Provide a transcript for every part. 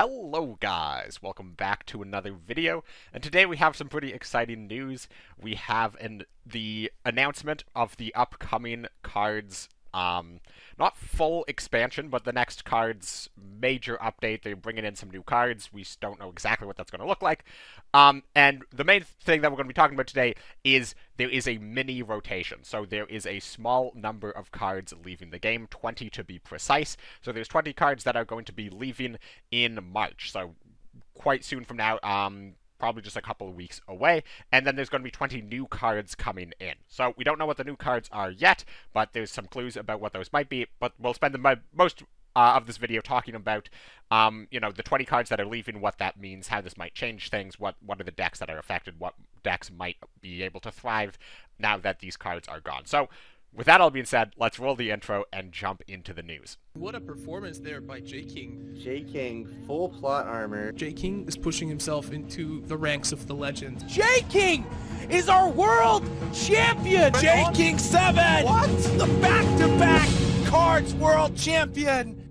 Hello guys, welcome back to another video, and today we have some pretty exciting news. We have the announcement of the upcoming Cards, not full expansion, but the next Cards major update. They're bringing in some new cards. We just don't know exactly what that's going to look like. And the main thing that we're going to be talking about today is there is a mini rotation. So there is a small number of cards leaving the game, 20 to be precise. So there's 20 cards that are going to be leaving in March. So quite soon from now, probably just a couple of weeks away, and then there's going to be 20 new cards coming in. So we don't know what the new cards are yet, but there's some clues about what those might be, but we'll spend the most of this video talking about, the 20 cards that are leaving, what that means, how this might change things, what are the decks that are affected, what decks might be able to thrive now that these cards are gone. So with that all being said, let's roll the intro and jump into the news. What a performance there by J King. J King, full plot armor. J King is pushing himself into the ranks of the legend. J King is our world champion! J King 7! What? The back-to-back Cards world champion!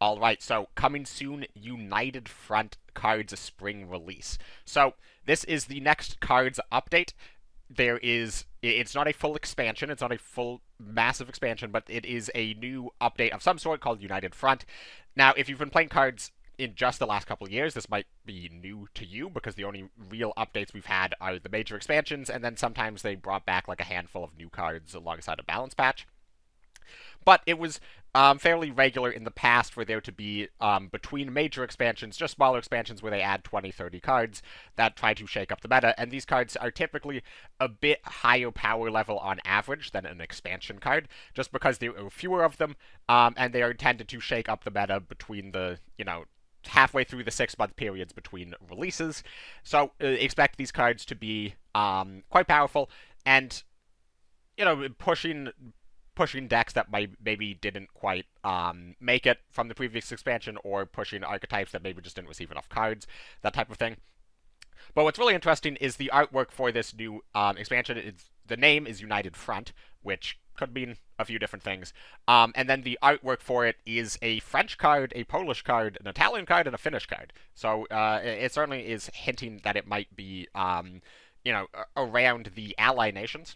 Alright, so coming soon, United Front Cards Spring release. So this is the next Cards update. It's not a full expansion, it's not a full massive expansion, but it is a new update of some sort called United Front. Now, if you've been playing Cards in just the last couple of years, this might be new to you, because the only real updates we've had are the major expansions, and then sometimes they brought back like a handful of new cards alongside a balance patch. But it was fairly regular in the past for there to be, between major expansions, just smaller expansions where they add 20, 30 cards that try to shake up the meta, and these cards are typically a bit higher power level on average than an expansion card, just because there are fewer of them, and they are intended to shake up the meta between the, halfway through the 6-month periods between releases. So expect these cards to be quite powerful, and, pushing decks that maybe didn't quite make it from the previous expansion, or pushing archetypes that maybe just didn't receive enough cards, that type of thing. But what's really interesting is the artwork for this new expansion. The name is United Front, which could mean a few different things. And then the artwork for it is a French card, a Polish card, an Italian card, and a Finnish card. So it certainly is hinting that it might be, around the ally nations.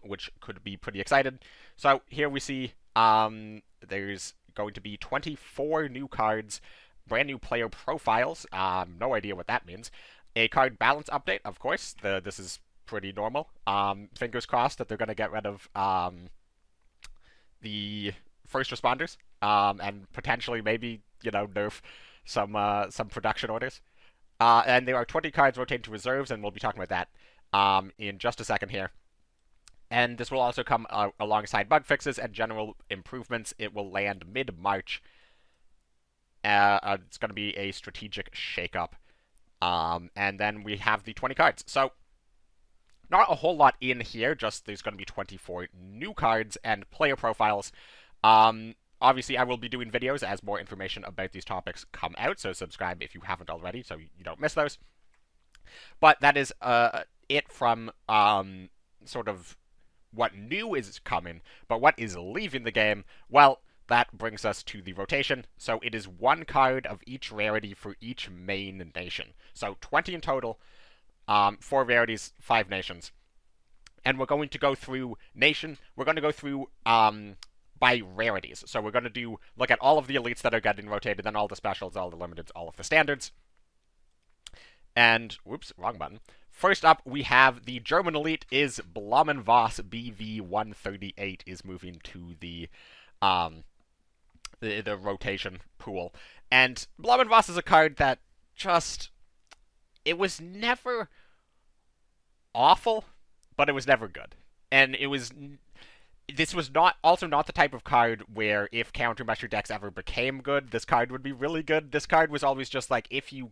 Which could be pretty excited. So here we see there's going to be 24 new cards, brand new player profiles, no idea what that means, a card balance update, of course, this is pretty normal, fingers crossed that they're going to get rid of the first responders, and potentially maybe, nerf some production orders. And there are 20 cards rotating to reserves, and we'll be talking about that in just a second here. And this will also come alongside bug fixes and general improvements. It will land mid-March. It's going to be a strategic shakeup. And then we have the 20 cards. So, not a whole lot in here, just there's going to be 24 new cards and player profiles. Obviously, I will be doing videos as more information about these topics come out, so subscribe if you haven't already so you don't miss those. But that is it from sort of what new is coming, but what is leaving the game, well, that brings us to the rotation. So it is one card of each rarity for each main nation. So 20 in total, 4 rarities, 5 nations. And we're going to go through we're going to go through by rarities. So we're going to look at all of the elites that are getting rotated, then all the specials, all the limiteds, all of the standards. And, whoops, wrong button. First up, we have the German elite is Blumenvoss BV138 is moving to the rotation pool. And Blumenvoss is a card that it was never awful, but it was never good. And this was also not the type of card where if countermeasure decks ever became good, this card would be really good. This card was always just like, if you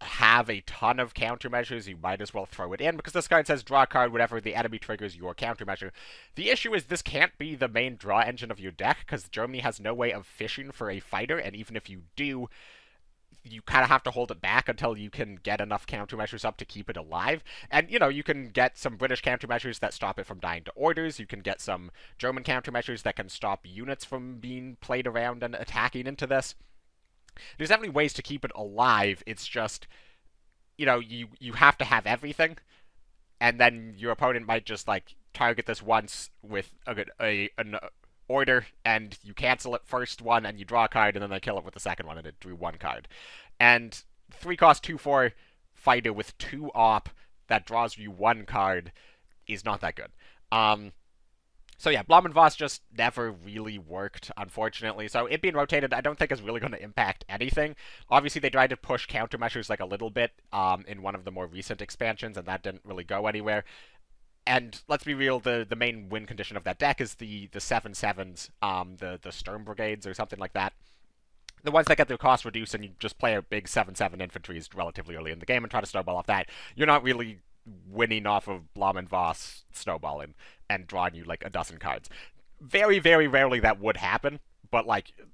have a ton of countermeasures, you might as well throw it in, because this card says draw a card whenever the enemy triggers your countermeasure. The issue is this can't be the main draw engine of your deck, because Germany has no way of fishing for a fighter, and even if you do, you kind of have to hold it back until you can get enough countermeasures up to keep it alive. And, you can get some British countermeasures that stop it from dying to orders. You can get some German countermeasures that can stop units from being played around and attacking into this. There's definitely ways to keep it alive. It's just, you have to have everything. And then your opponent might just, target this once with an order, and you cancel it first one, and you draw a card, and then they kill it with the second one, and it drew one card. And 3-cost 2/4 fighter with 2 op that draws you 1 card is not that good. So yeah, Blom and Voss just never really worked, unfortunately. So it being rotated, I don't think is really going to impact anything. Obviously, they tried to push countermeasures a little bit in one of the more recent expansions, and that didn't really go anywhere. And let's be real, the main win condition of that deck is the 7/7s, the Sturm Brigades or something like that. The ones that get their cost reduced, and you just play a big 7/7 infantries relatively early in the game and try to snowball off that. You're not really winning off of Blom and Voss snowballing and drawing you a dozen cards. Very, very rarely that would happen, but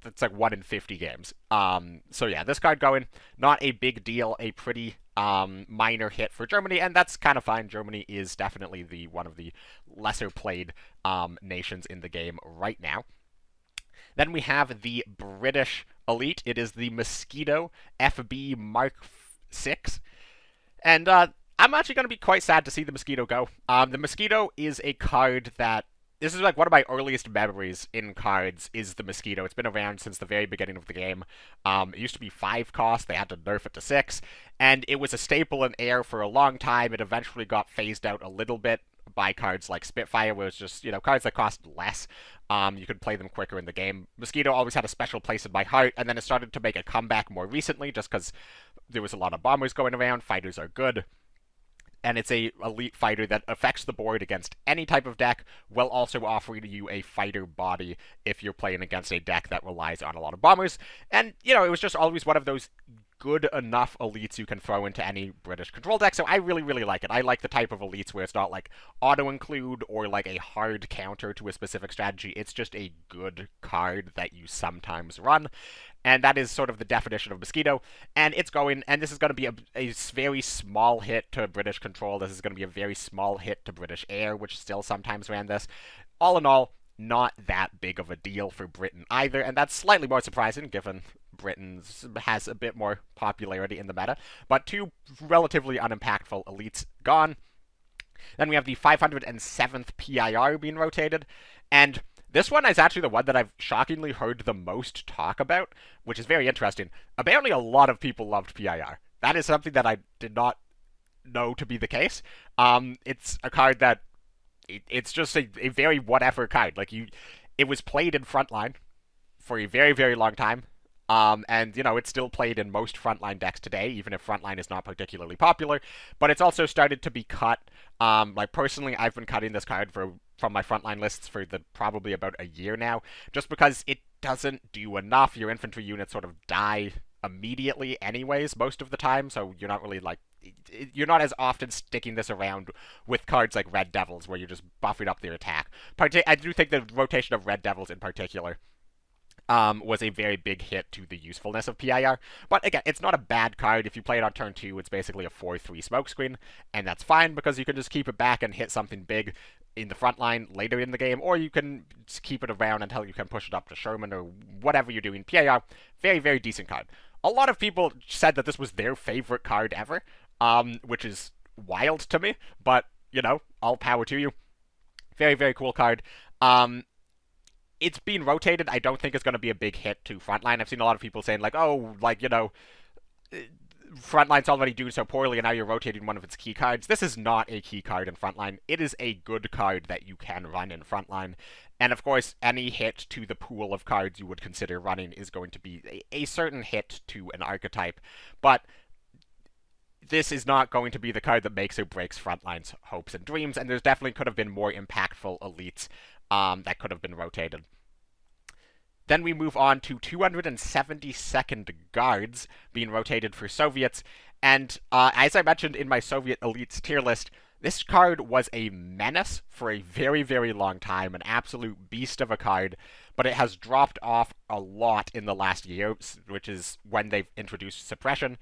it's 1 in 50 games. So yeah, this card going, not a big deal, a pretty minor hit for Germany, and that's kind of fine. Germany is definitely one of the lesser played nations in the game right now. Then we have the British Elite. It is the Mosquito FB Mark 6. And I'm actually going to be quite sad to see the Mosquito go. The Mosquito is a card that... This is one of my earliest memories in Cards, is the Mosquito. It's been around since the very beginning of the game. It used to be 5 cost, they had to nerf it to 6, and it was a staple in Air for a long time. It eventually got phased out a little bit by cards like Spitfire, where it's just, cards that cost less. You could play them quicker in the game. Mosquito always had a special place in my heart, and then it started to make a comeback more recently, just because there was a lot of bombers going around. Fighters are good. And it's a elite fighter that affects the board against any type of deck, while also offering you a fighter body if you're playing against a deck that relies on a lot of bombers. And, it was just always one of those good enough elites you can throw into any British control deck, so I really, really like it. I like the type of elites where it's not auto-include or a hard counter to a specific strategy. It's just a good card that you sometimes run. And that is sort of the definition of Mosquito. And it's going, and this is going to be a very small hit to British control. This is going to be a very small hit to British Air, which still sometimes ran this. All in all, not that big of a deal for Britain either, and that's slightly more surprising given Britain has a bit more popularity in the meta. But 2 relatively unimpactful elites gone. Then we have the 507th PIR being rotated, and this one is actually the one that I've shockingly heard the most talk about, which is very interesting. Apparently a lot of people loved PIR. That is something that I did not know to be the case. It's a card that, it's just a very whatever card. It was played in Frontline for a very, very long time. And, it's still played in most Frontline decks today, even if Frontline is not particularly popular. But it's also started to be cut. Personally, I've been cutting this card from my Frontline lists for probably about a year now, just because it doesn't do enough. Your infantry units sort of die immediately anyways, most of the time, so you're not really, you're not as often sticking this around with cards like Red Devils, where you're just buffing up their attack. I do think the rotation of Red Devils in particular was a very big hit to the usefulness of PIR. But again, it's not a bad card. If you play it on turn 2, it's basically a 4/3 smokescreen, and that's fine because you can just keep it back and hit something big in the front line later in the game, or you can just keep it around until you can push it up to Sherman or whatever you're doing. PIR, very, very decent card. A lot of people said that this was their favorite card ever, which is wild to me, but, all power to you. Very, very cool card. It's being rotated. I don't think it's going to be a big hit to Frontline. I've seen a lot of people saying, Frontline's already doing so poorly, and now you're rotating one of its key cards. This is not a key card in Frontline. It is a good card that you can run in Frontline. And of course, any hit to the pool of cards you would consider running is going to be a certain hit to an archetype. But this is not going to be the card that makes or breaks Frontline's hopes and dreams, and there's definitely could have been more impactful elites that could have been rotated. Then we move on to 272nd Guards being rotated for Soviets, and as I mentioned in my Soviet elites tier list, This card was a menace for a very, very long time, an absolute beast of a card, but it has dropped off a lot in the last year, which is when they've introduced suppression.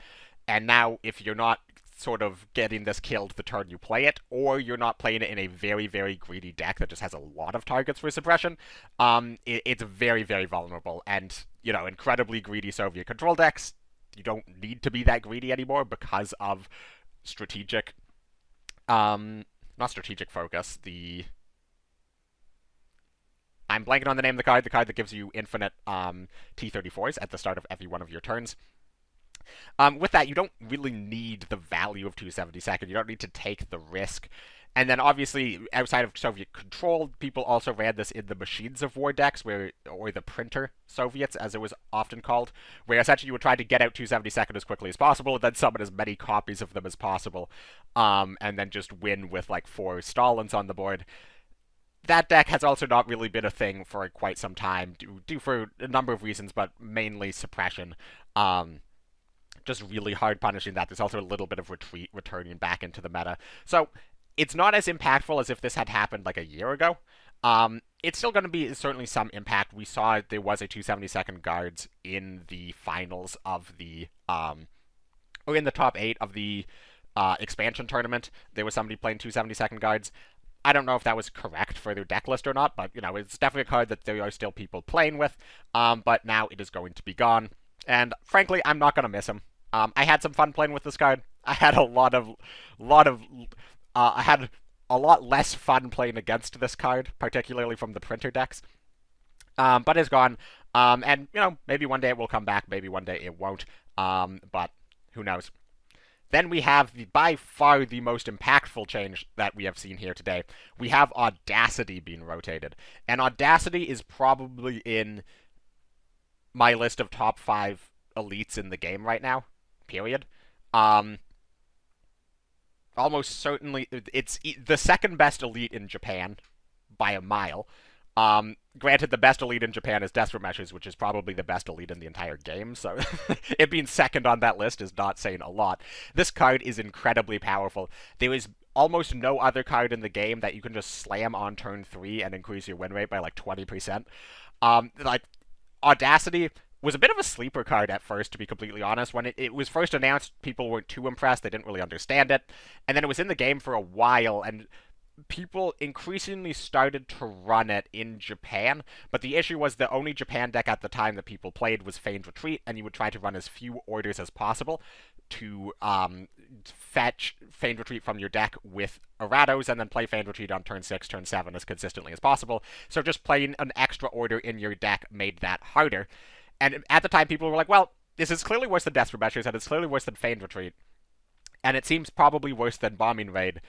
And now, if you're not sort of getting this killed the turn you play it, or you're not playing it in a very, very greedy deck that just has a lot of targets for suppression, it's very, very vulnerable. And, you know, incredibly greedy Soviet control decks, you don't need to be that greedy anymore because of strategic, not strategic focus, I'm blanking on the name of the card that gives you infinite T-34s at the start of every one of your turns. With that, you don't really need the value of 272nd. You don't need to take the risk. And then obviously, outside of Soviet control, people also ran this in the Machines of War decks, or the Printer Soviets, as it was often called, where essentially you would try to get out 272nd as quickly as possible, and then summon as many copies of them as possible, and then just win with like 4 Stalins on the board. That deck has also not really been a thing for quite some time, due for a number of reasons, but mainly suppression. Just really hard punishing that. There's also a little bit of retreat returning back into the meta. So it's not as impactful as if this had happened like a year ago. It's still going to be certainly some impact. We saw there was a 272nd guards in the finals of the, or in the top 8 of the expansion tournament. There was somebody playing 272nd guards. I don't know if that was correct for their deck list or not, but, you know, it's definitely a card that there are still people playing with, but now it is going to be gone. And frankly, I'm not going to miss him. I had some fun playing with this card. I had a lot less fun playing against this card, particularly from the printer decks. But it's gone. And, you know, maybe one day it will come back, maybe one day it won't. But who knows. Then we have by far the most impactful change that we have seen here today. We have Audacity being rotated. And Audacity is probably in my list of top 5 elites in the game right now, period. Almost certainly, it's the second best elite in Japan by a mile. Granted, the best elite in Japan is Desperate Measures, which is probably the best elite in the entire game, so it being second on that list is not saying a lot. This card is incredibly powerful. There is almost no other card in the game that you can just slam on turn 3 and increase your win rate by like 20%. Like, Audacity was a bit of a sleeper card at first, to be completely honest. When it was first announced, people weren't too impressed. They didn't really understand it. And then it was in the game for a while, and people increasingly started to run it in Japan. But the issue was the only Japan deck at the time that people played was Feigned Retreat, and you would try to run as few orders as possible to fetch Feigned Retreat from your deck with Eratos, and then play Feigned Retreat on turn 6, turn 7 as consistently as possible. So just playing an extra order in your deck made that harder. And at the time, people were like, well, this is clearly worse than Desperate Measures, and it's clearly worse than Feigned Retreat. And it seems probably worse than Bombing Raid.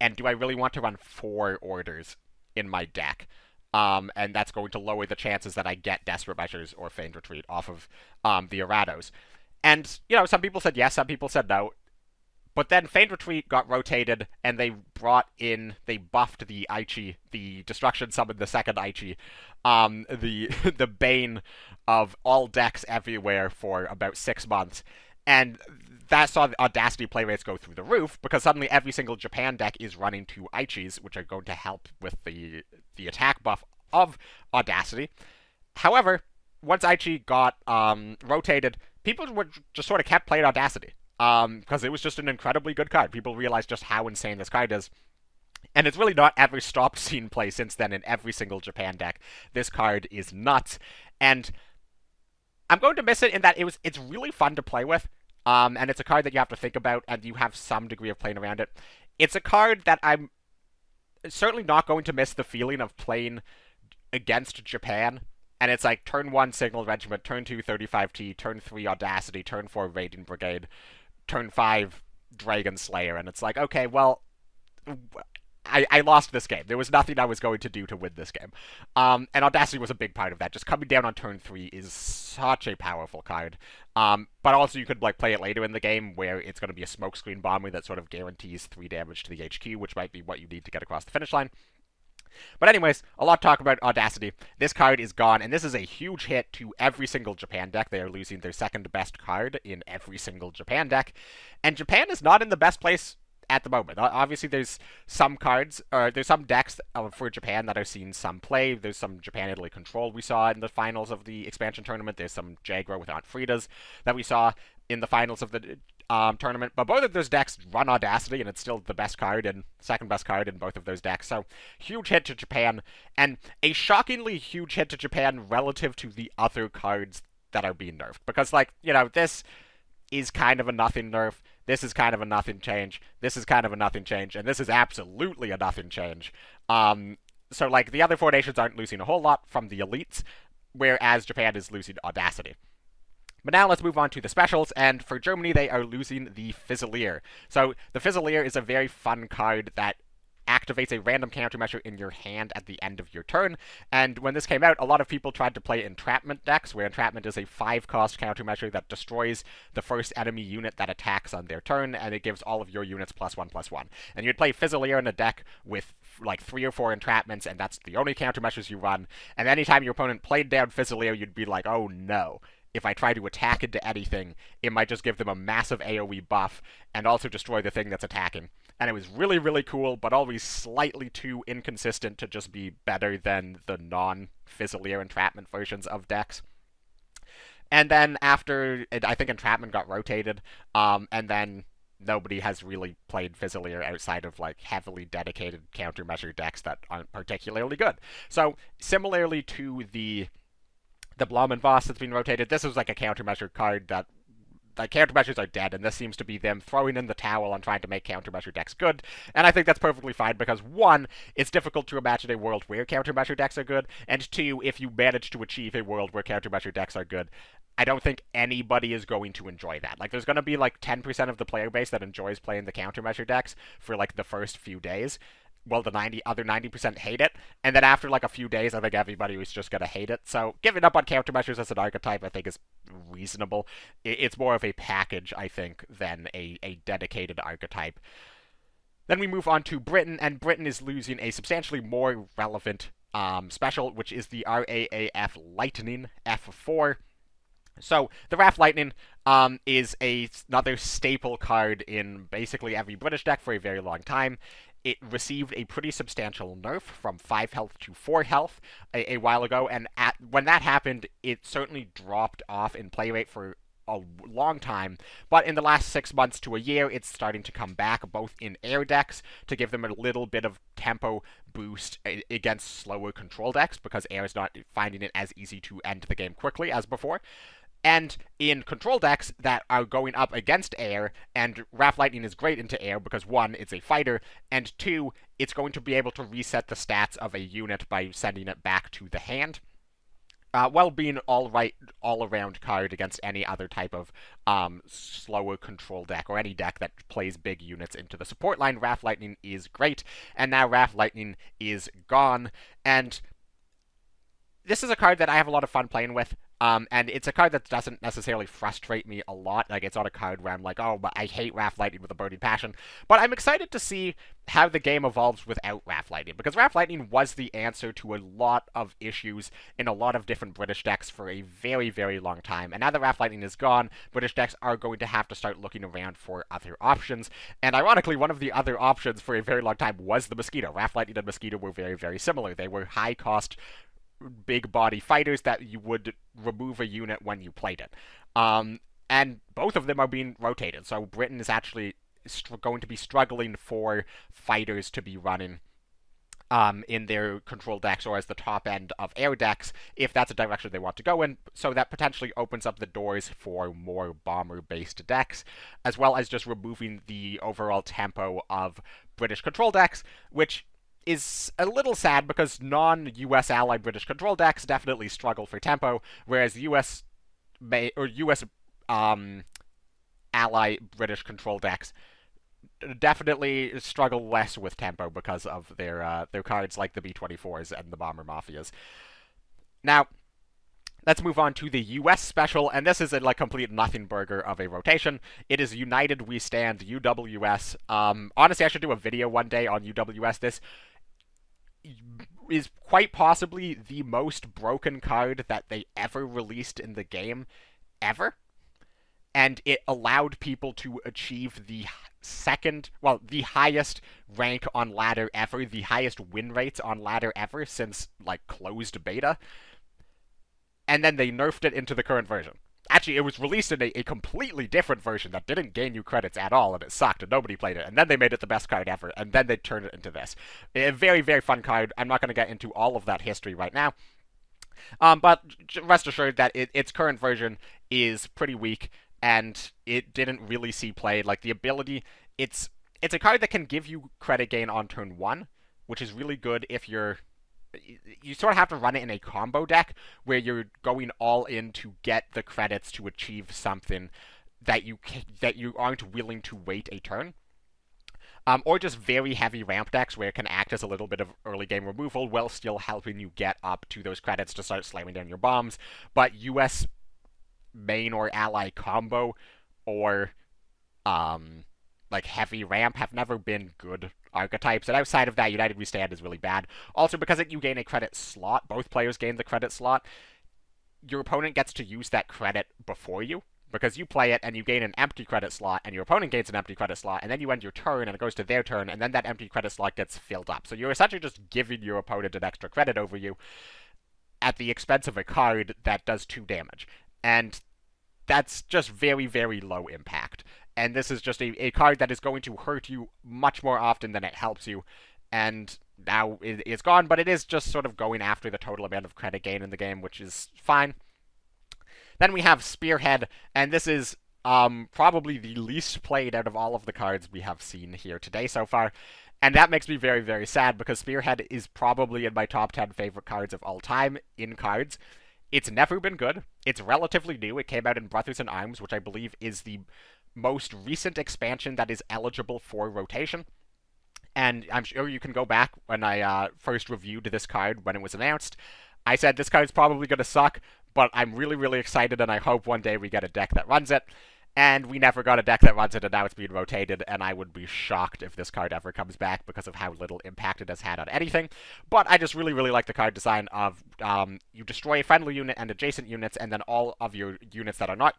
And do I really want to run 4 orders in my deck? And that's going to lower the chances that I get Desperate Measures or Feigned Retreat off of the Eratos. And, you know, some people said yes, some people said no. But then Feigned Retreat got rotated, and they buffed the Aichi, the Destruction Summon, the second Aichi, the bane of all decks everywhere for about 6 months. And that saw the Audacity play rates go through the roof, because suddenly every single Japan deck is running 2 Aichis, which are going to help with the attack buff of Audacity. However, once Aichi got rotated, people just sort of kept playing Audacity. Because it was just an incredibly good card. People realized just how insane this card is. And it's really not ever stopped seeing play since then in every single Japan deck. This card is nuts. And I'm going to miss it in that it's really fun to play with. And it's a card that you have to think about, and you have some degree of playing around it. It's a card that I'm certainly not going to miss the feeling of playing against Japan. And it's like turn 1 Signal Regiment, turn 2 35T, turn 3 Audacity, turn 4 Raiding Brigade, turn 5 Dragon Slayer. And it's like, okay, well, I lost this game. There was nothing I was going to do to win this game. And Audacity was a big part of that. Just coming down on turn 3 is such a powerful card. But also you could like play it later in the game where it's going to be a smokescreen bomber that sort of guarantees 3 damage to the HQ, which might be what you need to get across the finish line. But anyways, a lot to talk about Audacity. This card is gone, and this is a huge hit to every single Japan deck. They are losing their second best card in every single Japan deck. And Japan is not in the best place at the moment. Obviously, there's some cards, or there's some decks for Japan that are seeing some play. There's some Japan-Italy Control we saw in the finals of the expansion tournament. There's some Jaguar with Aunt Frida's that we saw in the finals of the tournament. But both of those decks run Audacity, and it's still the best card and second best card in both of those decks. So huge hit to Japan, and a shockingly huge hit to Japan relative to the other cards that are being nerfed. Because, like, you know, this is kind of a nothing nerf. This is kind of a nothing change. This is kind of a nothing change. And this is absolutely a nothing change. So, like, the other 4 nations aren't losing a whole lot from the elites, whereas Japan is losing Audacity. But now let's move on to the specials, and for Germany, they are losing the Fusilier. So, the Fusilier is a very fun card that activates a random countermeasure in your hand at the end of your turn, and when this came out, a lot of people tried to play Entrapment decks, where Entrapment is a 5-cost countermeasure that destroys the first enemy unit that attacks on their turn, and it gives all of your units +1/+1. And you'd play Fusilier in a deck with like 3 or 4 Entrapments, and that's the only countermeasures you run, and anytime your opponent played down Fusilier, you'd be like, oh no. If I try to attack into anything, it might just give them a massive AoE buff and also destroy the thing that's attacking. And it was really, really cool, but always slightly too inconsistent to just be better than the non-Fusilier Entrapment versions of decks. And then after, I think Entrapment got rotated, and then nobody has really played Fusilier outside of, like, heavily dedicated countermeasure decks that aren't particularly good. So, similarly to the Blom and Voss that's been rotated, this was like a countermeasure card that countermeasures are dead, and this seems to be them throwing in the towel on trying to make countermeasure decks good, and I think that's perfectly fine, because 1, it's difficult to imagine a world where countermeasure decks are good, and 2, if you manage to achieve a world where countermeasure decks are good, I don't think anybody is going to enjoy that. Like, there's going to be like 10% of the player base that enjoys playing the countermeasure decks for like the first few days, well, the other 90% hate it, and then after like a few days, I think everybody was just gonna hate it. So giving up on countermeasures as an archetype, I think, is reasonable. It's more of a package, I think, than a dedicated archetype. Then we move on to Britain, and Britain is losing a substantially more relevant special, which is the RAAF Lightning F4. So, the RAF Lightning is another staple card in basically every British deck for a very long time. It received a pretty substantial nerf from 5 health to 4 health a while ago, and when that happened, it certainly dropped off in play rate for a long time, but in the last 6 months to a year, it's starting to come back, both in air decks, to give them a little bit of tempo boost against slower control decks, because air is not finding it as easy to end the game quickly as before, and in control decks that are going up against air, and RAF Lightning is great into air because 1, it's a fighter, and 2, it's going to be able to reset the stats of a unit by sending it back to the hand, while being all-around card against any other type of slower control deck, or any deck that plays big units into the support line. RAF Lightning is great, and now RAF Lightning is gone, and this is a card that I have a lot of fun playing with. And it's a card that doesn't necessarily frustrate me a lot. Like, it's not a card where I'm like, oh, but I hate RAF Lightning with a burning passion. But I'm excited to see how the game evolves without RAF Lightning, because RAF Lightning was the answer to a lot of issues in a lot of different British decks for a very, very long time. And now that RAF Lightning is gone, British decks are going to have to start looking around for other options. And ironically, one of the other options for a very long time was the Mosquito. RAF Lightning and Mosquito were very, very similar. They were high-cost, big body fighters that you would remove a unit when you played it. And both of them are being rotated, so Britain is actually going to be struggling for fighters to be running in their control decks, or as the top end of air decks, if that's a direction they want to go in. So that potentially opens up the doors for more bomber-based decks, as well as just removing the overall tempo of British control decks, which is a little sad because non-US ally British control decks definitely struggle for tempo, whereas US ally British control decks definitely struggle less with tempo because of their cards like the B-24s and the Bomber Mafias. Now, let's move on to the US special, and this is a complete nothing burger of a rotation. It is United We Stand, UWS. Honestly, I should do a video one day on UWS. This is quite possibly the most broken card that they ever released in the game, ever. and it allowed people to achieve the the highest rank on ladder ever, the highest win rates on ladder ever since, like, closed beta. And then they nerfed it into the current version. Actually, it was released in a completely different version that didn't gain you credits at all, and it sucked, and nobody played it. And then they made it the best card ever, and then they turned it into this. A very, very fun card. I'm not going to get into all of that history right now. But rest assured that its current version is pretty weak, and it didn't really see play. Like, the ability, it's a card that can give you credit gain on turn 1, which is really good if you sort of have to run it in a combo deck where you're going all in to get the credits to achieve something that you aren't willing to wait a turn. Or just very heavy ramp decks where it can act as a little bit of early game removal while still helping you get up to those credits to start slamming down your bombs. But US main or ally combo or like heavy ramp have never been good archetypes, and outside of that, United We Stand is really bad. Also, because you gain a credit slot, both players gain the credit slot, your opponent gets to use that credit before you, because you play it and you gain an empty credit slot, and your opponent gains an empty credit slot, and then you end your turn and it goes to their turn, and then that empty credit slot gets filled up. So you're essentially just giving your opponent an extra credit over you at the expense of a card that does 2 damage. And that's just very, very low impact. And this is just a card that is going to hurt you much more often than it helps you. And now it's gone, but it is just sort of going after the total amount of credit gain in the game, which is fine. Then we have Spearhead, and this is probably the least played out of all of the cards we have seen here today so far. And that makes me very, very sad, because Spearhead is probably in my top 10 favorite cards of all time in Cards. It's never been good. It's relatively new. It came out in Brothers in Arms, which I believe is the most recent expansion that is eligible for rotation. And I'm sure you can go back when I first reviewed this card when it was announced. I said this card's probably going to suck, but I'm really, really excited, and I hope one day we get a deck that runs it. And we never got a deck that runs it, and now it's being rotated, and I would be shocked if this card ever comes back because of how little impact it has had on anything. But I just really, really like the card design of you destroy a friendly unit and adjacent units, and then all of your units that are not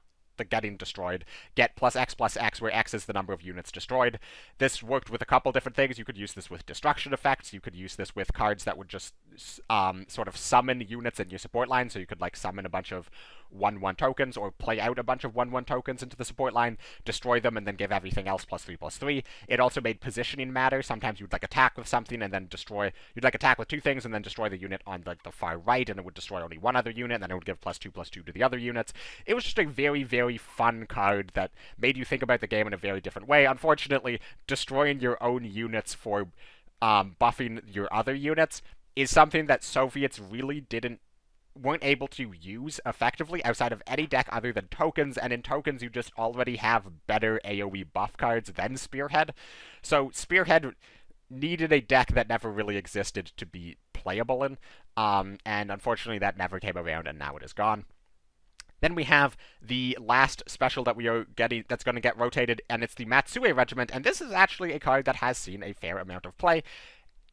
getting destroyed get +X, where X is the number of units destroyed. This worked with a couple different things. You could use this with destruction effects. You could use this with cards that would just sort of summon units in your support line, so you could like summon a bunch of 1/1 tokens, or play out a bunch of 1/1 tokens into the support line, destroy them, and then give everything else +3/+3. It also made positioning matter. Sometimes you'd like attack with something and then destroy. You'd like attack with 2 things and then destroy the unit on like the far right, and it would destroy only one other unit, and then it would give +2/+2 to the other units. It was just a very, very fun card that made you think about the game in a very different way. Unfortunately, destroying your own units for buffing your other units is something that Soviets really weren't able to use effectively outside of any deck other than tokens, and in tokens you just already have better AoE buff cards than Spearhead. So Spearhead needed a deck that never really existed to be playable in, and unfortunately that never came around, and now it is gone. Then we have the last special that we are getting that's going to get rotated, and it's the Matsue Regiment, and this is actually a card that has seen a fair amount of play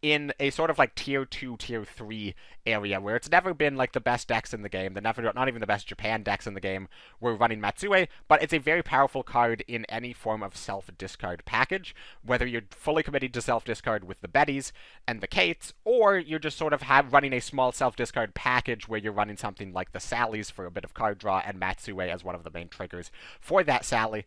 in a sort of like tier 2, tier 3 area, where it's never been like the best decks in the game. Not even the best Japan decks in the game were running Matsue, but it's a very powerful card in any form of self-discard package, whether you're fully committed to self-discard with the Bettys and the Kates, or you're just sort of running a small self-discard package where you're running something like the Sallies for a bit of card draw, and Matsue as one of the main triggers for that Sally.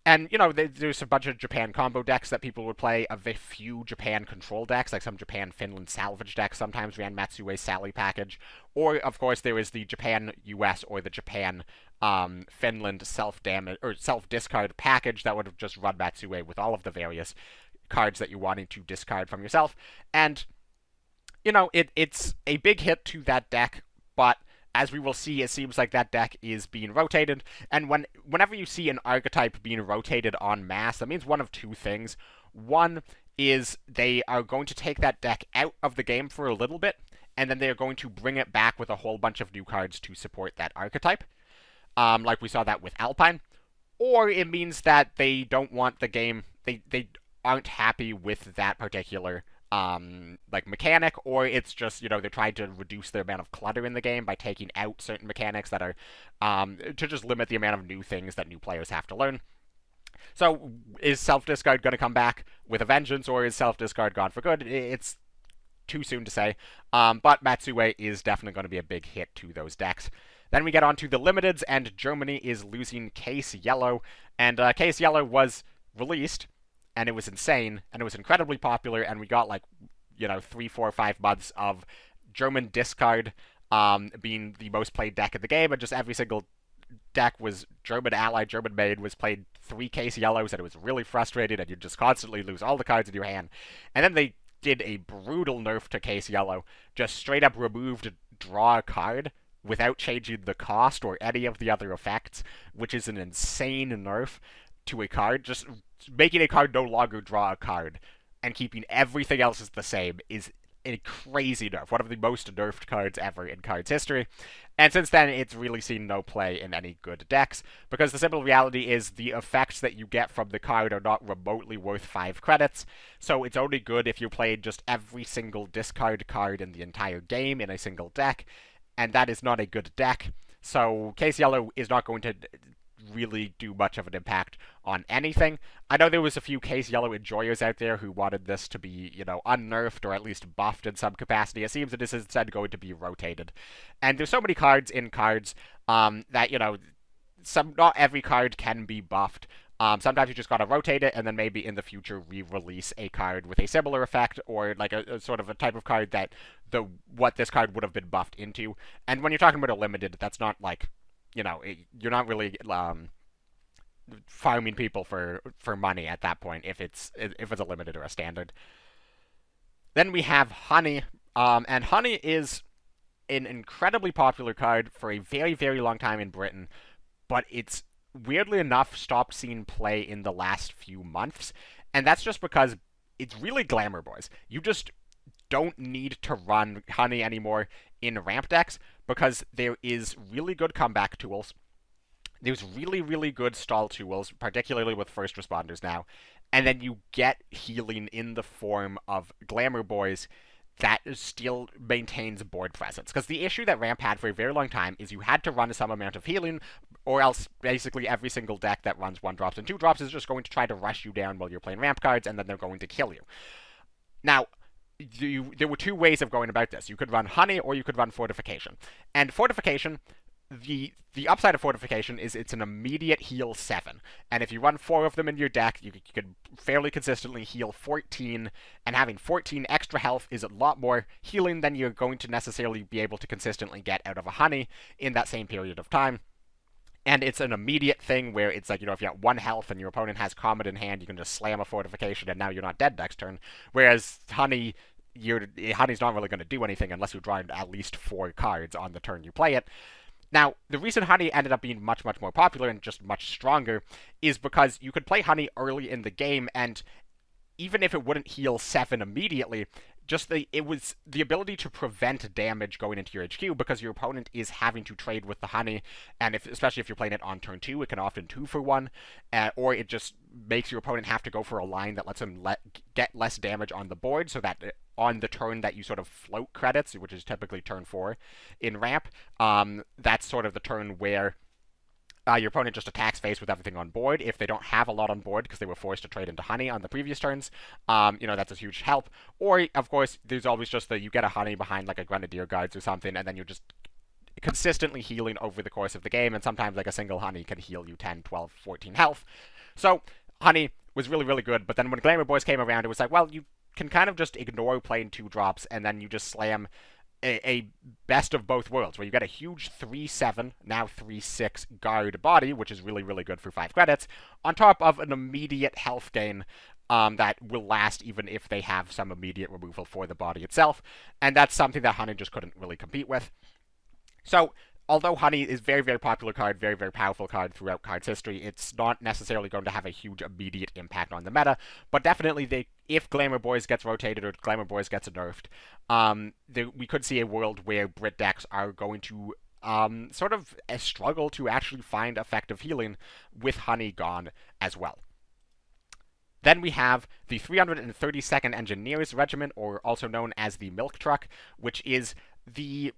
And, you know, there's a bunch of Japan combo decks that people would play, a few Japan control decks, like some Japan-Finland salvage decks sometimes ran Matsue Sally package. Or, of course, there is the Japan-US or the Japan-Finland self-discard package that would have just run Matsue with all of the various cards that you're wanting to discard from yourself. And, you know, it's a big hit to that deck, but as we will see, it seems like that deck is being rotated, and whenever you see an archetype being rotated en masse, that means one of 2 things. One is they are going to take that deck out of the game for a little bit, and then they are going to bring it back with a whole bunch of new cards to support that archetype, like we saw that with Alpine. Or it means that they don't want the game, they aren't happy with that particular like mechanic, or it's just, you know, they're trying to reduce the amount of clutter in the game by taking out certain mechanics that are to just limit the amount of new things that new players have to learn. So is self-discard going to come back with a vengeance, or is self-discard gone for good? It's too soon to say, but Matsue is definitely going to be a big hit to those decks. Then we get on to the limiteds, and Germany is losing Case Yellow, and Case Yellow was released, and it was insane, and it was incredibly popular, and we got like, you know, 3, 4, 5 months of German discard being the most played deck in the game, and just every single deck was German ally, German made, was played 3 Case Yellows, and it was really frustrating, and you just constantly lose all the cards in your hand. And then they did a brutal nerf to Case Yellow, just straight up removed draw a card without changing the cost or any of the other effects, which is an insane nerf to a card. Just making a card no longer draw a card and keeping everything else as the same is a crazy nerf, one of the most nerfed cards ever in Cards history. And since then, it's really seen no play in any good decks, because the simple reality is the effects that you get from the card are not remotely worth 5 credits, so it's only good if you played just every single discard card in the entire game in a single deck, and that is not a good deck. So Case Yellow is not going to really do much of an impact on anything. I know there was a few Case Yellow enjoyers out there who wanted this to be, you know, unnerfed or at least buffed in some capacity. It seems that this is instead going to be rotated. And there's so many cards in Cards that, you know, not every card can be buffed. Sometimes you just gotta rotate it, and then maybe in the future re-release a card with a similar effect, or like a sort of a type of card that what this card would have been buffed into. And when you're talking about a limited, that's not like, you know, you're not really farming people for money at that point if it's a limited or a standard. Then we have Honey, and Honey is an incredibly popular card for a very, very long time in Britain, but it's weirdly enough stopped seeing play in the last few months, and that's just because it's really glamour, boys. You just don't need to run Honey anymore in ramp decks because there is really good comeback tools. There's really, really good stall tools, particularly with first responders now, and then you get healing in the form of Glamour Boys that still maintains board presence. Because the issue that Ramp had for a very long time is you had to run some amount of healing, or else basically every single deck that runs 1-drops and 2-drops is just going to try to rush you down while you're playing Ramp cards, and then they're going to kill you. Now, there were 2 ways of going about this. You could run Honey, or you could run Fortification. And Fortification, the upside of Fortification is it's an immediate heal 7. And if you run 4 of them in your deck, you can fairly consistently heal 14, and having 14 extra health is a lot more healing than you're going to necessarily be able to consistently get out of a Honey in that same period of time. And it's an immediate thing where it's like, you know, if you have 1 health and your opponent has Comet in hand, you can just slam a Fortification and now you're not dead next turn. Whereas Honey's not really going to do anything unless you draw at least 4 cards on the turn you play it. Now, the reason Honey ended up being much, much more popular and just much stronger is because you could play Honey early in the game, and even if it wouldn't heal 7 immediately, it was the ability to prevent damage going into your HQ, because your opponent is having to trade with the Honey, and especially if you're playing it on turn 2, it can often 2-for-1, or it just makes your opponent have to go for a line that lets him get less damage on the board, so that on the turn that you sort of float credits, which is typically turn 4 in Ramp, that's sort of the turn where your opponent just attacks face with everything on board. If they don't have a lot on board because they were forced to trade into Honey on the previous turns, you know, that's a huge help. Or, of course, there's always just you get a Honey behind like a Grenadier Guards or something, and then you're just consistently healing over the course of the game, and sometimes like a single Honey can heal you 10, 12, 14 health. So, Honey was really, really good, but then when Glamour Boys came around, it was like, well, you can kind of just ignore playing 2-drops, and then you just slam a best of both worlds, where you get a huge 3-7, now 3-6 guard body, which is really, really good for 5 credits, on top of an immediate health gain that will last even if they have some immediate removal for the body itself, and that's something that Honey just couldn't really compete with. So, although Honey is very, very popular card, very, very powerful card throughout Cards history, it's not necessarily going to have a huge immediate impact on the meta, but definitely if Glamour Boys gets rotated or Glamour Boys gets nerfed, we could see a world where Brit decks are going to sort of struggle to actually find effective healing with Honey gone as well. Then we have the 332nd Engineers Regiment, or also known as the Milk Truck, which is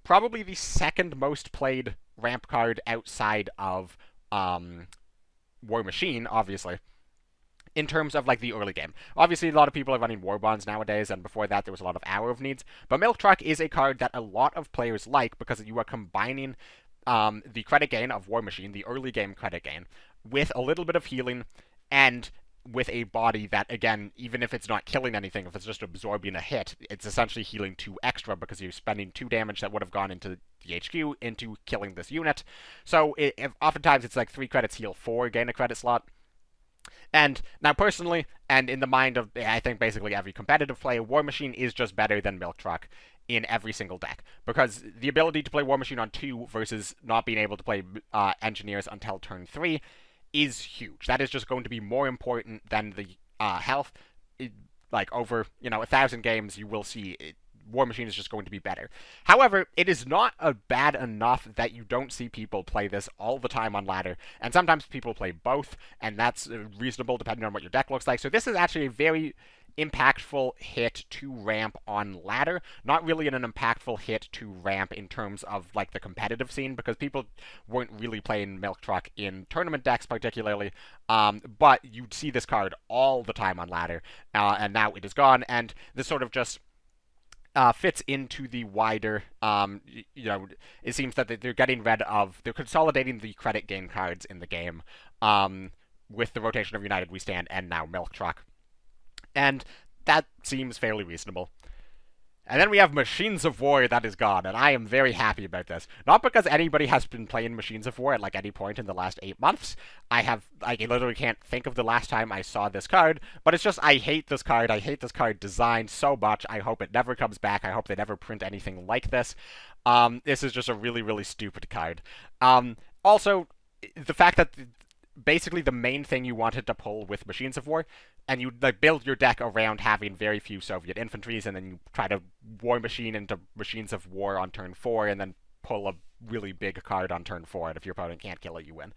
probably the second most played ramp card outside of War Machine, obviously, in terms of like the early game. Obviously, a lot of people are running War Bonds nowadays, and before that there was a lot of Hour of Needs. But Milk Truck is a card that a lot of players like because you are combining the credit gain of War Machine, the early game credit gain, with a little bit of healing, and with a body that, again, even if it's not killing anything, if it's just absorbing a hit, it's essentially healing 2 extra because you're spending 2 damage that would have gone into the HQ into killing this unit. So oftentimes it's like 3 credits heal 4, gain a credit slot. And now, personally, and in the mind of, I think, basically every competitive player, War Machine is just better than Milk Truck in every single deck. Because the ability to play War Machine on 2 versus not being able to play Engineers until turn 3 is huge. That is just going to be more important than the health. Like, over, 1,000 games, you will see War Machine is just going to be better. However, it is not bad enough that you don't see people play this all the time on ladder, and sometimes people play both, and that's reasonable depending on what your deck looks like. So this is actually a very impactful hit to ramp on ladder, not really an impactful hit to ramp in terms of like the competitive scene, because people weren't really playing Milk Truck in tournament decks particularly, but you'd see this card all the time on ladder, and now it is gone, and this sort of just fits into the wider, it seems that they're consolidating the credit gain cards in the game, with the rotation of United We Stand and now Milk Truck. And that seems fairly reasonable. And then we have Machines of War that is gone, and I am very happy about this. Not because anybody has been playing Machines of War at like any point in the last 8 months. I literally can't think of the last time I saw this card, but it's just I hate this card. I hate this card design so much. I hope it never comes back. I hope they never print anything like this. This is just a really, really stupid card. Also, the fact that basically the main thing you wanted to pull with Machines of War, and you like build your deck around having very few Soviet infantries, and then you try to War Machine into Machines of War on turn 4, and then pull a really big card on turn 4, and if your opponent can't kill it, you win.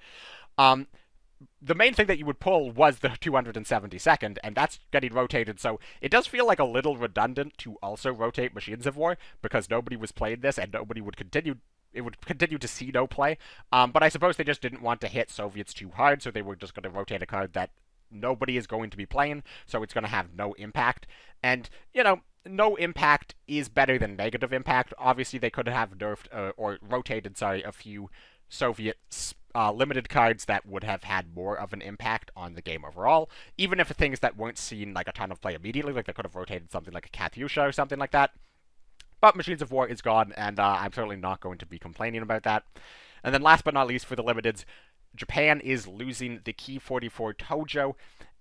The main thing that you would pull was the 272nd, and that's getting rotated, so it does feel like a little redundant to also rotate Machines of War, because nobody was playing this, and nobody would continue to see no play, but I suppose they just didn't want to hit Soviets too hard, so they were just going to rotate a card that nobody is going to be playing, so it's going to have no impact. And, no impact is better than negative impact. Obviously, they could have nerfed, or rotated, a few Soviet limited cards that would have had more of an impact on the game overall, even if things that weren't seen like a ton of play immediately, like they could have rotated something like a Katyusha or something like that. But Machines of War is gone, and I'm certainly not going to be complaining about that. And then last but not least for the limiteds, Japan is losing the Key 44 Tojo,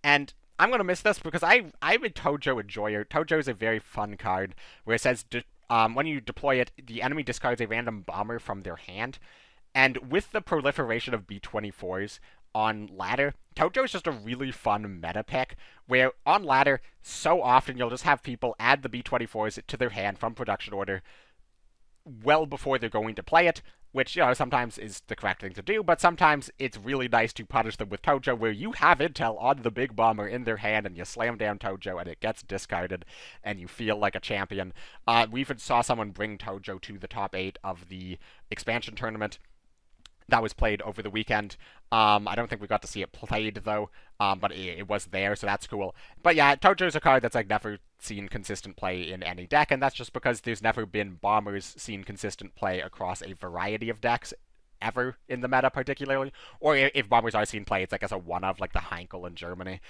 and I'm going to miss this because I'm a Tojo enjoyer. Tojo is a very fun card, where it says when you deploy it, the enemy discards a random bomber from their hand, and with the proliferation of B-24s on ladder, Tojo is just a really fun meta pick, where on ladder, so often you'll just have people add the B-24s to their hand from production order well before they're going to play it, which, sometimes is the correct thing to do, but sometimes it's really nice to punish them with Tojo, where you have intel on the big bomber in their hand, and you slam down Tojo, and it gets discarded, and you feel like a champion. We even saw someone bring Tojo to the top 8 of the expansion tournament that was played over the weekend. I don't think we got to see it played, though, but it was there, so that's cool. But yeah, Tojo's a card that's like never seen consistent play in any deck, and that's just because there's never been bombers seen consistent play across a variety of decks ever in the meta, particularly. Or if bombers are seen play, it's like as a one-of, like the Heinkel in Germany.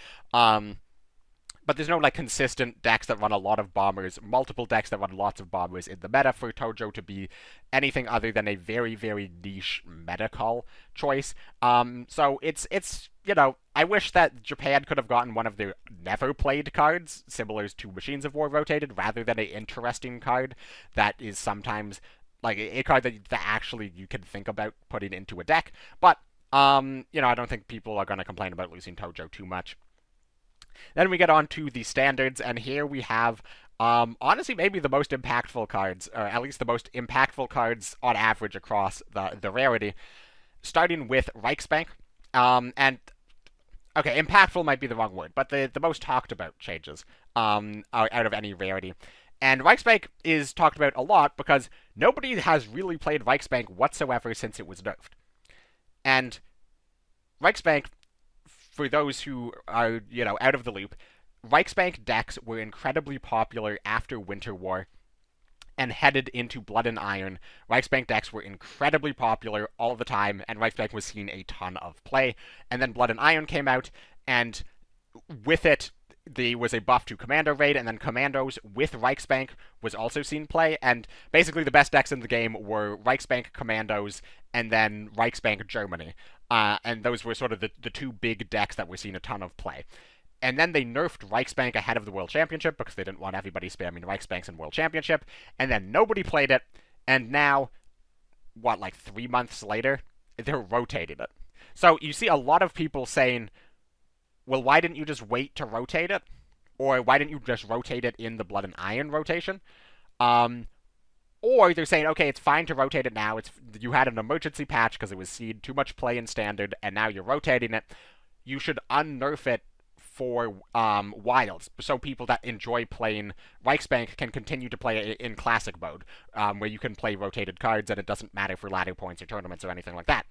But there's no like consistent decks that run a lot of bombers, multiple decks that run lots of bombers in the meta for Tojo to be anything other than a very, very niche meta call choice. So it's I wish that Japan could have gotten one of their never played cards, similar to Machines of War rotated, rather than an interesting card that is sometimes like a card that actually you can think about putting into a deck. But I don't think people are going to complain about losing Tojo too much. Then we get on to the standards, and here we have, honestly, maybe the most impactful cards, or at least the most impactful cards on average across the rarity, starting with Reichsbank. And Okay, impactful might be the wrong word, but the most talked about changes out of any rarity. And Reichsbank is talked about a lot because nobody has really played Reichsbank whatsoever since it was nerfed. And Reichsbank, for those who are, out of the loop, Reichsbank decks were incredibly popular after Winter War and headed into Blood and Iron. Reichsbank decks were incredibly popular all the time, and Reichsbank was seeing a ton of play. And then Blood and Iron came out, and with it, there was a buff to Commando Raid, and then Commandos with Reichsbank was also seen play, and basically the best decks in the game were Reichsbank Commandos, and then Reichsbank Germany. And those were sort of the two big decks that were seeing a ton of play. And then they nerfed Reichsbank ahead of the World Championship because they didn't want everybody spamming Reichsbanks in World Championship. And then nobody played it. And now, like 3 months later, they're rotating it. So you see a lot of people saying, well, why didn't you just wait to rotate it? Or why didn't you just rotate it in the Blood and Iron rotation? Or they're saying, okay, it's fine to rotate it now. You had an emergency patch because it was seed too much play in Standard, and now you're rotating it. You should unnerf it for Wilds, so people that enjoy playing Reichsbank can continue to play in Classic mode, where you can play rotated cards and it doesn't matter for ladder points or tournaments or anything like that.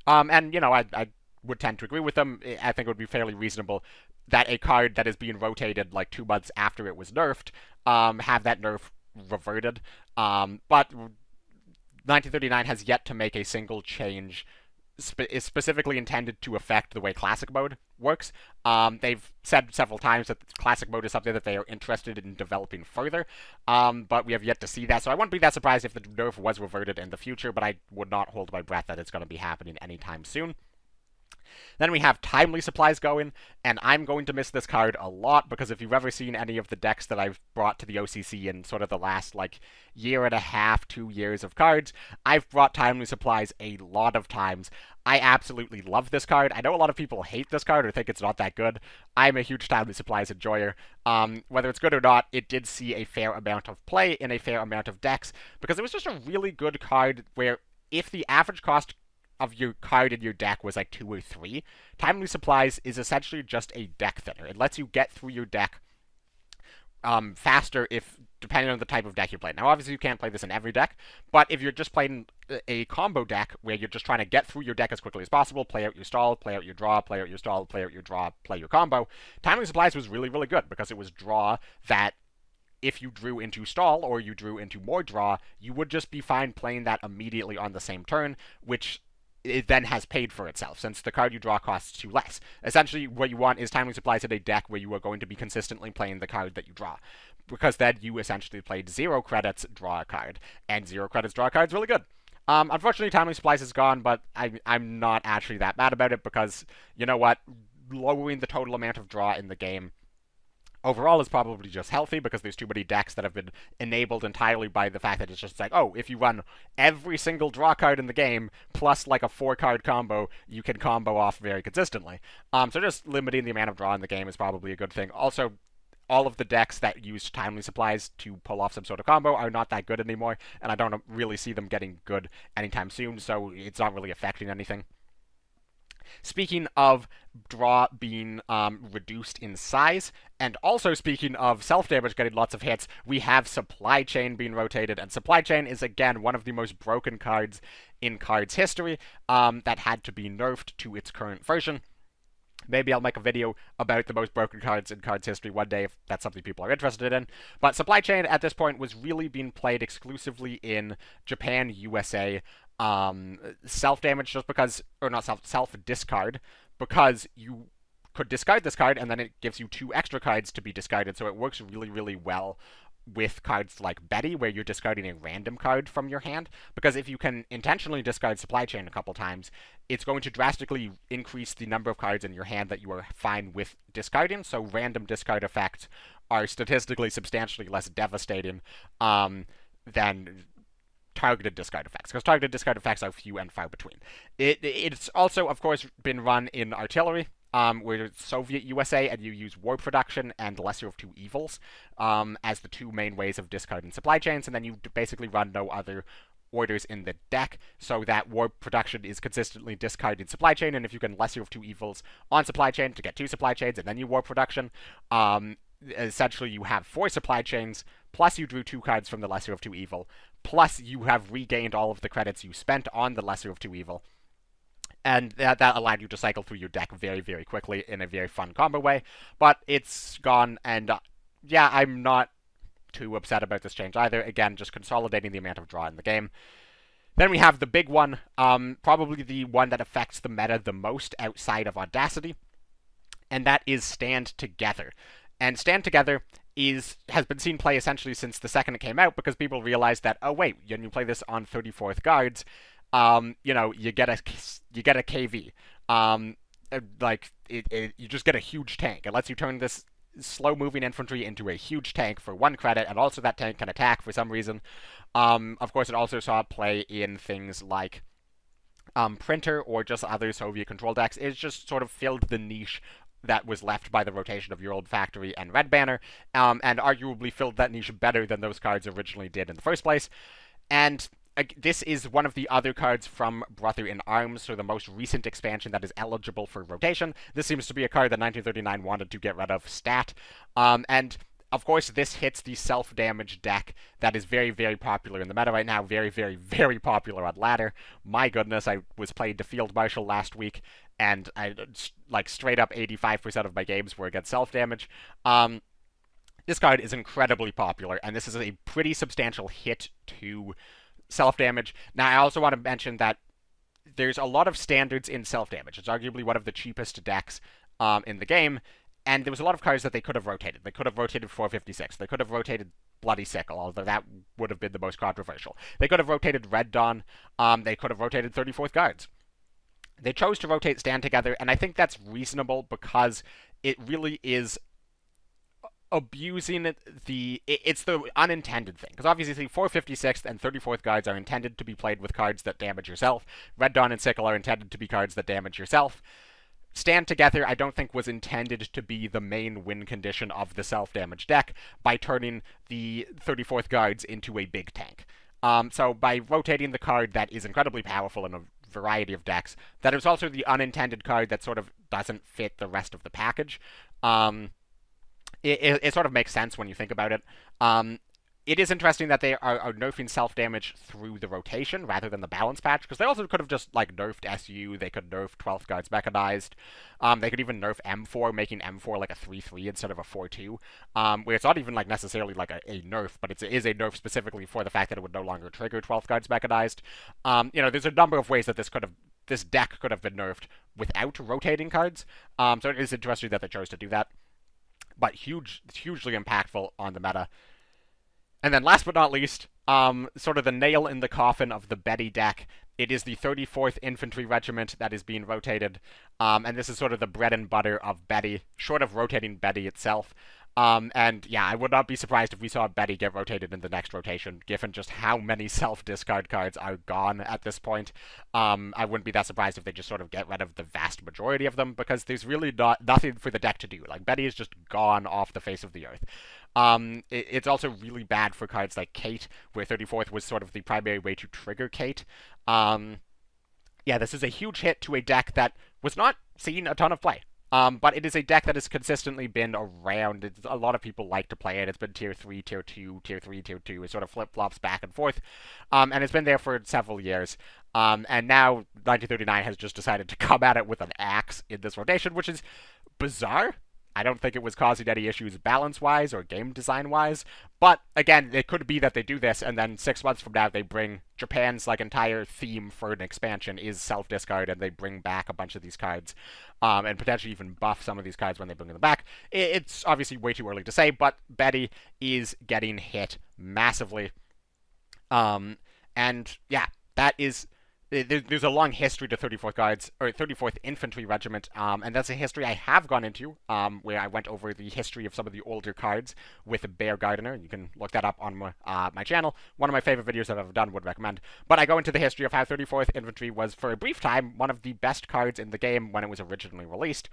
And, I would tend to agree with them. I think it would be fairly reasonable that a card that is being rotated like 2 months after it was nerfed, have that nerf reverted. But 1939 has yet to make a single change is specifically intended to affect the way Classic mode works. They've said several times that Classic mode is something that they are interested in developing further, but we have yet to see that, so I wouldn't be that surprised if the nerf was reverted in the future, but I would not hold my breath that it's going to be happening anytime soon. Then we have Timely Supplies going, and I'm going to miss this card a lot, because if you've ever seen any of the decks that I've brought to the OCC in sort of the last, year and a half, 2 years of cards, I've brought Timely Supplies a lot of times. I absolutely love this card. I know a lot of people hate this card or think it's not that good. I'm a huge Timely Supplies enjoyer. Whether it's good or not, it did see a fair amount of play in a fair amount of decks, because it was just a really good card where if the average cost of your card in your deck was 2 or 3, Timely Supplies is essentially just a deck thinner. It lets you get through your deck faster depending on the type of deck you play. Now, obviously, you can't play this in every deck, but if you're just playing a combo deck where you're just trying to get through your deck as quickly as possible, play out your stall, play out your draw, play out your stall, play out your draw, play your combo, Timely Supplies was really, really good because it was draw that if you drew into stall or you drew into more draw, you would just be fine playing that immediately on the same turn, which it then has paid for itself, since the card you draw costs you less. Essentially, what you want is Timely Supplies in a deck where you are going to be consistently playing the card that you draw, because then you essentially played 0 credits, draw a card, and 0 credits, draw a card is really good. Unfortunately, Timely Supplies is gone, but I'm not actually that mad about it, because, you know what, lowering the total amount of draw in the game overall is probably just healthy, because there's too many decks that have been enabled entirely by the fact that it's just oh, if you run every single draw card in the game plus a 4-card combo, you can combo off very consistently. So just limiting the amount of draw in the game is probably a good thing. Also, all of the decks that use Timely Supplies to pull off some sort of combo are not that good anymore, and I don't really see them getting good anytime soon, so it's not really affecting anything. Speaking of draw being reduced in size, and also speaking of self-damage getting lots of hits, we have Supply Chain being rotated, and Supply Chain is, again, one of the most broken cards in Cards history that had to be nerfed to its current version. Maybe I'll make a video about the most broken cards in Cards history one day if that's something people are interested in. But Supply Chain at this point was really being played exclusively in Japan, USA, self-damage just because, or not self-discard, because you could discard this card and then it gives you 2 extra cards to be discarded, so it works really, really well with cards like Betty, where you're discarding a random card from your hand, because if you can intentionally discard Supply Chain a couple times, it's going to drastically increase the number of cards in your hand that you are fine with discarding, so random discard effects are statistically substantially less devastating than targeted discard effects, because targeted discard effects are few and far between. It's also, of course, been run in Artillery, where it's Soviet USA, and you use War Production and Lesser of Two Evils as the 2 main ways of discarding Supply Chains, and then you basically run no other orders in the deck so that warp production is consistently discarded supply chain, and if you can lesser of 2 evils on supply chain to get 2 supply chains and then you warp production, essentially you have 4 supply chains, plus you drew 2 cards from the lesser of 2 evil, plus you have regained all of the credits you spent on the lesser of 2 evil. And that allowed you to cycle through your deck very, very quickly in a very fun combo way. But it's gone, and yeah, I'm not too upset about this change either. Again, just consolidating the amount of draw in the game. Then we have the big one, probably the one that affects the meta the most outside of Audacity, and that is Stand Together. And Stand Together has been seen play essentially since the second it came out, because people realized that, oh wait, when you play this on 34th guards, you get a KV. You just get a huge tank. It lets you turn this slow-moving infantry into a huge tank for 1 credit, and also that tank can attack for some reason. Of course, it also saw play in things like Printer or just other Soviet control decks. It just sort of filled the niche that was left by the rotation of Your Old Factory and Red Banner, and arguably filled that niche better than those cards originally did in the first place. And this is one of the other cards from Brother in Arms, so the most recent expansion that is eligible for rotation. This seems to be a card that 1939 wanted to get rid of stat. And of course, this hits the self-damage deck that is very, very popular in the meta right now. Very, very, very popular on ladder. My goodness, I was playing to Field Marshal last week, and straight up 85% of my games were against self-damage. This card is incredibly popular, and this is a pretty substantial hit to self-damage. Now, I also want to mention that there's a lot of standards in self-damage. It's arguably one of the cheapest decks in the game, and there was a lot of cards that they could have rotated. They could have rotated 456. They could have rotated Bloody Sickle, although that would have been the most controversial. They could have rotated Red Dawn. They could have rotated 34th Guards. They chose to rotate Stand Together, and I think that's reasonable because it really is abusing it's the unintended thing, because obviously 456th and 34th guards are intended to be played with cards that damage yourself. Red Dawn and Sickle are intended to be cards that damage yourself. Stand Together, I don't think, was intended to be the main win condition of the self-damage deck by turning the 34th guards into a big tank. So by rotating the card that is incredibly powerful in a variety of decks, that is also the unintended card that sort of doesn't fit the rest of the package. It sort of makes sense when you think about it. It is interesting that they are nerfing self-damage through the rotation rather than the balance patch, because they also could have just, nerfed SU, they could nerf 12th Guards Mechanized, they could even nerf M4, making M4 like a 3-3 instead of a 4-2, where it's not even, necessarily a nerf, but it is a nerf specifically for the fact that it would no longer trigger 12th Guards Mechanized. There's a number of ways that this deck could have been nerfed without rotating cards, so it is interesting that they chose to do that, but hugely impactful on the meta. And then last but not least, sort of the nail in the coffin of the Betty deck, it is the 34th Infantry Regiment that is being rotated, and this is sort of the bread and butter of Betty, short of rotating Betty itself. And yeah, I would not be surprised if we saw Betty get rotated in the next rotation, given just how many self-discard cards are gone at this point. I wouldn't be that surprised if they just sort of get rid of the vast majority of them, because there's really nothing for the deck to do. Betty is just gone off the face of the earth. It's also really bad for cards like Kate, where 34th was sort of the primary way to trigger Kate. Yeah, this is a huge hit to a deck that was not seeing a ton of play. But it is a deck that has consistently been around. A lot of people like to play it. It's been tier 3, tier 2, tier 3, tier 2. It sort of flip-flops back and forth. And it's been there for several years. And now 1939 has just decided to come at it with an axe in this rotation, which is bizarre. I don't think it was causing any issues balance-wise or game design-wise. But, again, it could be that they do this, and then 6 months from now they bring Japan's entire theme for an expansion is self-discard, and they bring back a bunch of these cards, and potentially even buff some of these cards when they bring them back. It's obviously way too early to say, but Betty is getting hit massively. And, yeah, that is... There's a long history to 34th Guards, or 34th Infantry Regiment, and that's a history I have gone into, where I went over the history of some of the older cards with Bear Gardener. You can look that up on my channel. One of my favorite videos that I've done, would recommend. But I go into the history of how 34th Infantry was, for a brief time, one of the best cards in the game when it was originally released.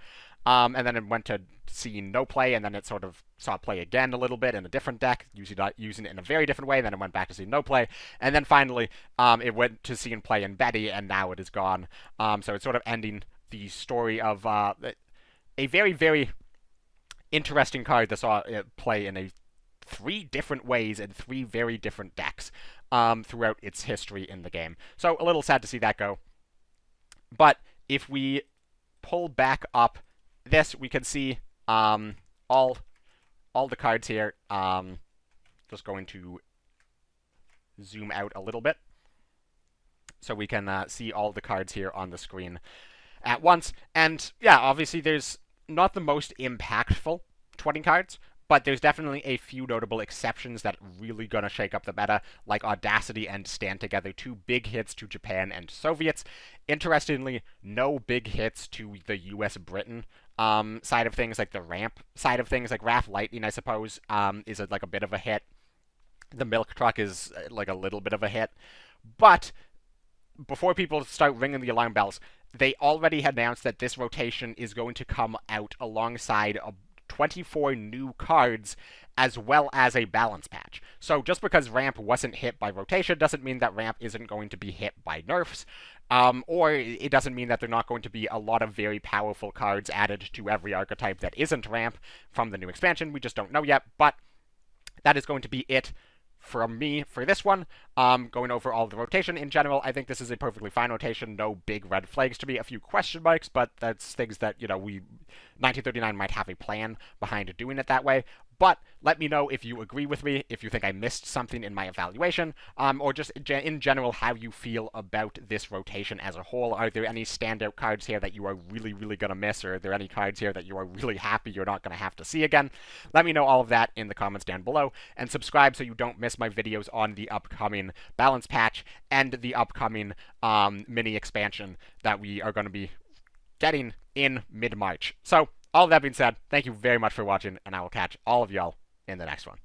and then it went to seeing no play, and then it sort of saw play again a little bit in a different deck, using it in a very different way, and then it went back to seeing no play, and then finally it went to seeing play in Betty, and now it is gone. So it's sort of ending the story of a very, very interesting card that saw it play in 3 different ways in 3 very different decks throughout its history in the game. So a little sad to see that go. But if we pull back up this, we can see all the cards here. Just going to zoom out a little bit so we can see all the cards here on the screen at once. And yeah, obviously there's not the most impactful 20 cards, but there's definitely a few notable exceptions that are really gonna shake up the meta, like Audacity and Stand Together, 2 big hits to Japan and Soviets. Interestingly, no big hits to the US-Britain side of things, like the ramp side of things, like Wrath Lightning, I suppose, is like a bit of a hit. The Milk Truck is like a little bit of a hit. But before people start ringing the alarm bells, they already had announced that this rotation is going to come out alongside 24 new cards, as well as a balance patch. So just because Ramp wasn't hit by rotation doesn't mean that Ramp isn't going to be hit by nerfs, or it doesn't mean that there are not going to be a lot of very powerful cards added to every archetype that isn't Ramp from the new expansion. We just don't know yet, but that is going to be it from me for this one. Going over all the rotation in general, I think this is a perfectly fine rotation. No big red flags to me. A few question marks, but that's things that, 1939 might have a plan behind doing it that way. But let me know if you agree with me, if you think I missed something in my evaluation, or just in general how you feel about this rotation as a whole. Are there any standout cards here that you are really, really going to miss, or are there any cards here that you are really happy you're not going to have to see again? Let me know all of that in the comments down below, and subscribe so you don't miss my videos on the upcoming balance patch and the upcoming mini expansion that we are going to be getting in mid-March. So, all of that being said, thank you very much for watching, and I will catch all of y'all in the next one.